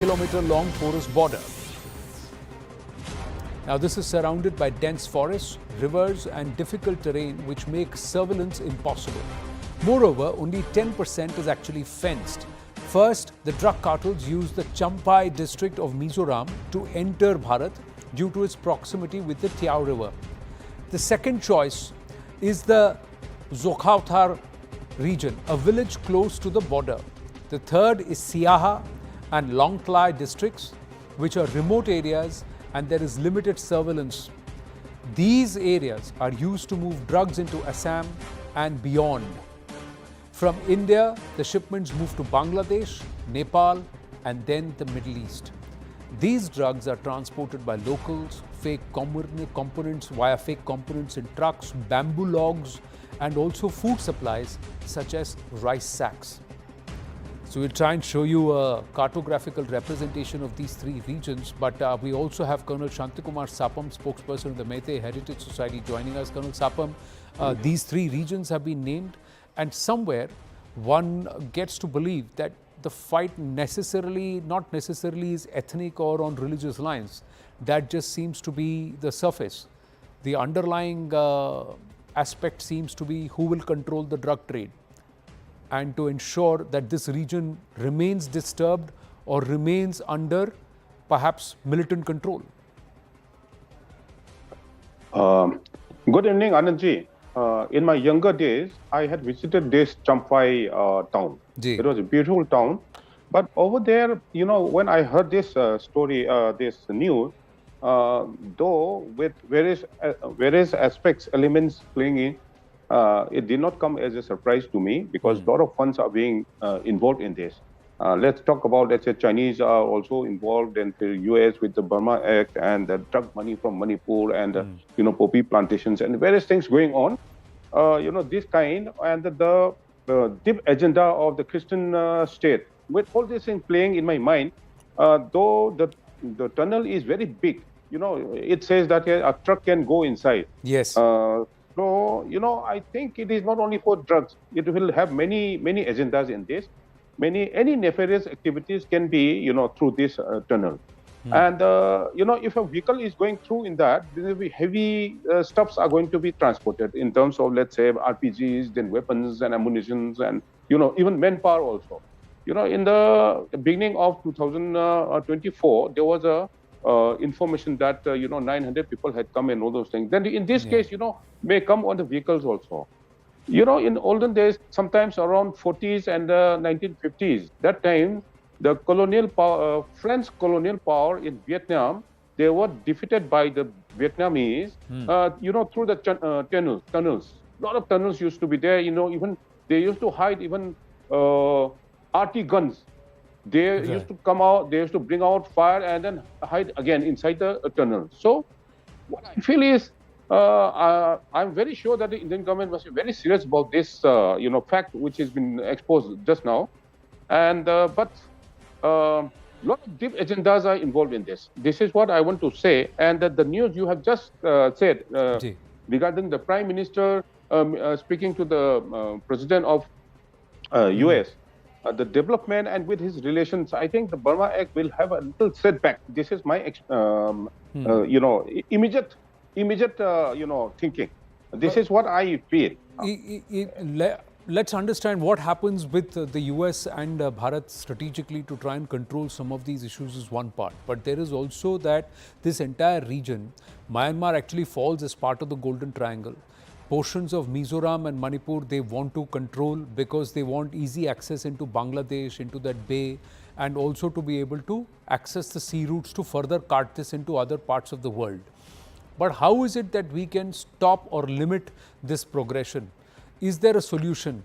kilometer-long porous border. Now, this is surrounded by dense forests, rivers, and difficult terrain which make surveillance impossible. Moreover, only 10% is actually fenced. First, the drug cartels use the Champhai district of Mizoram to enter Bharat due to its proximity with the Tiao River. The second choice is the Zokhauthar region, a village close to the border. The third is Siaha and Longtlai districts, which are remote areas and there is limited surveillance. These areas are used to move drugs into Assam and beyond. From India, the shipments move to Bangladesh, Nepal, and then the Middle East. These drugs are transported by locals, fake components via fake components in trucks, bamboo logs, and also food supplies such as rice sacks. So we'll try and show you a cartographical representation of these three regions, but we also have Colonel Shantikumar Sapam, spokesperson of the Meitei Heritage Society, joining us. Colonel Sapam, these three regions have been named, and somewhere one gets to believe that the fight not necessarily is ethnic or on religious lines. That just seems to be the surface. The underlying aspect seems to be who will control the drug trade, and to ensure that this region remains disturbed or remains under perhaps militant control. Good evening, Anandji. In my younger days, I had visited this Champhai town. It was a beautiful town. But over there, you know, when I heard this story, this news, though with various aspects, elements playing in, it did not come as a surprise to me because a lot of funds are being involved in this. Let's talk about, let's say, Chinese are also involved, and the US with the Burma Act and the drug money from Manipur and, you know, poppy plantations and various things going on. You know, this kind, and the deep agenda of the Christian state. With all these things playing in my mind, though the tunnel is very big, you know, it says that a truck can go inside. Yes. So, you know, I think it is not only for drugs. It will have many agendas in this. Any nefarious activities can be, you know, through this tunnel. And, you know, if a vehicle is going through in that, there will be heavy stuffs are going to be transported in terms of, let's say, RPGs, then weapons and ammunitions and, you know, even manpower also. You know, in the beginning of 2024, there was a information that, you know, 900 people had come and all those things. Then in this case, you know, may come on the vehicles also. You know, in olden days, sometimes around 40s and 1950s, that time, the colonial power, French colonial power in Vietnam, they were defeated by the Vietnamese, you know, through the tunnels. A lot of tunnels used to be there, you know, even they used to hide even RT guns. They used to come out, they used to bring out fire and then hide again inside the tunnel. So what I feel is, I'm very sure that the Indian government must be very serious about this, you know, fact which has been exposed just now. And but a lot of deep agendas are involved in this. This is what I want to say. And that the news you have just said regarding the Prime Minister speaking to the President of US, the development and with his relations, I think the Burma Act will have a little setback. This is my, you know, immediate, you know, thinking. This is what I feel. Let's understand what happens with the US and Bharat strategically to try and control some of these issues is one part. But there is also that this entire region, Myanmar actually falls as part of the Golden Triangle. Portions of Mizoram and Manipur, they want to control because they want easy access into Bangladesh, into that bay, and also to be able to access the sea routes to further cart this into other parts of the world. But how is it that we can stop or limit this progression? Is there a solution?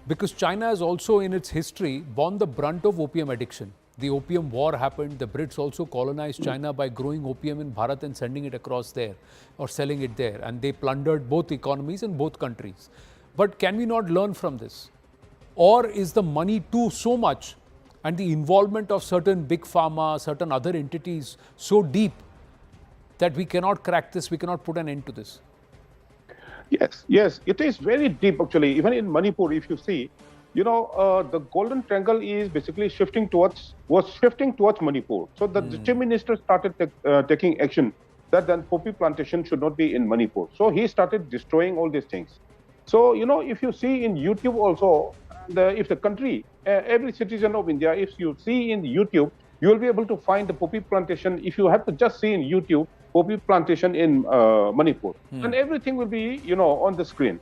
Because China has also in its history borne the brunt of opium addiction. The opium war happened. The Brits also colonized China by growing opium in Bharat and sending it across there or selling it there. And they plundered both economies in both countries. But can we not learn from this? Or is the money too so much and the involvement of certain big pharma, certain other entities so deep that we cannot crack this, we cannot put an end to this? Yes, it is very deep actually. Even in Manipur, if you see, the Golden Triangle is basically was shifting towards Manipur. So the Chief Minister started taking action that then poppy plantation should not be in Manipur. So he started destroying all these things. So, if you see in YouTube also, if the country, every citizen of India, if you see in YouTube, you will be able to find the poppy plantation. If you have to just see in YouTube, poppy plantation in Manipur, and everything will be, on the screen.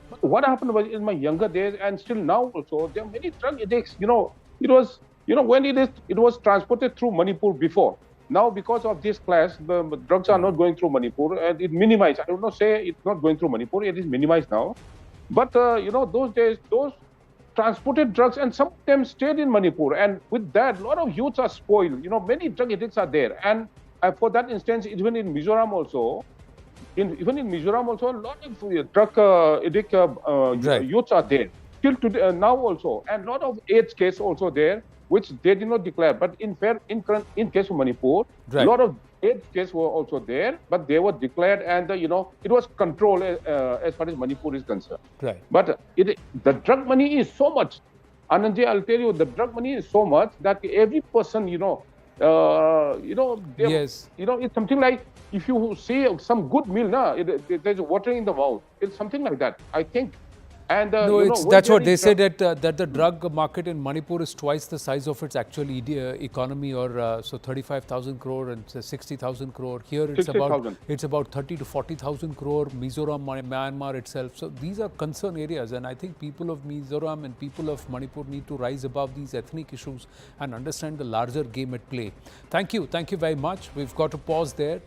But what happened was in my younger days and still now also, there are many drug addicts. It was, when it was transported through Manipur before. Now, because of this clash, the drugs are not going through Manipur, and it minimized. I will not say it's not going through Manipur; it is minimized now. But those days, those transported drugs, and some of them stayed in Manipur, and with that, a lot of youths are spoiled. Many drug addicts are there, and for that instance, even in Mizoram also. Even in Mizoram also, a lot of drug addict youths are there. Till today, now also, and a lot of AIDS case also there, which they did not declare. But in case of Manipur, a lot of AIDS cases were also there, but they were declared, and it was controlled as far as Manipur is concerned. Right. But the drug money is so much. Anandji, I'll tell you, the drug money is so much that every person, Yes. it's something like if you see some good meal, there's water in the mouth. It's something like that, I think. And no, that's what they say, that the drug market in Manipur is twice the size of its actual economy, or so 35,000 crore and 60,000 crore. Here it's about 30 to 40,000 crore. Mizoram-Myanmar itself. So these are concern areas, and I think people of Mizoram and people of Manipur need to rise above these ethnic issues and understand the larger game at play. Thank you very much. We've got to pause there.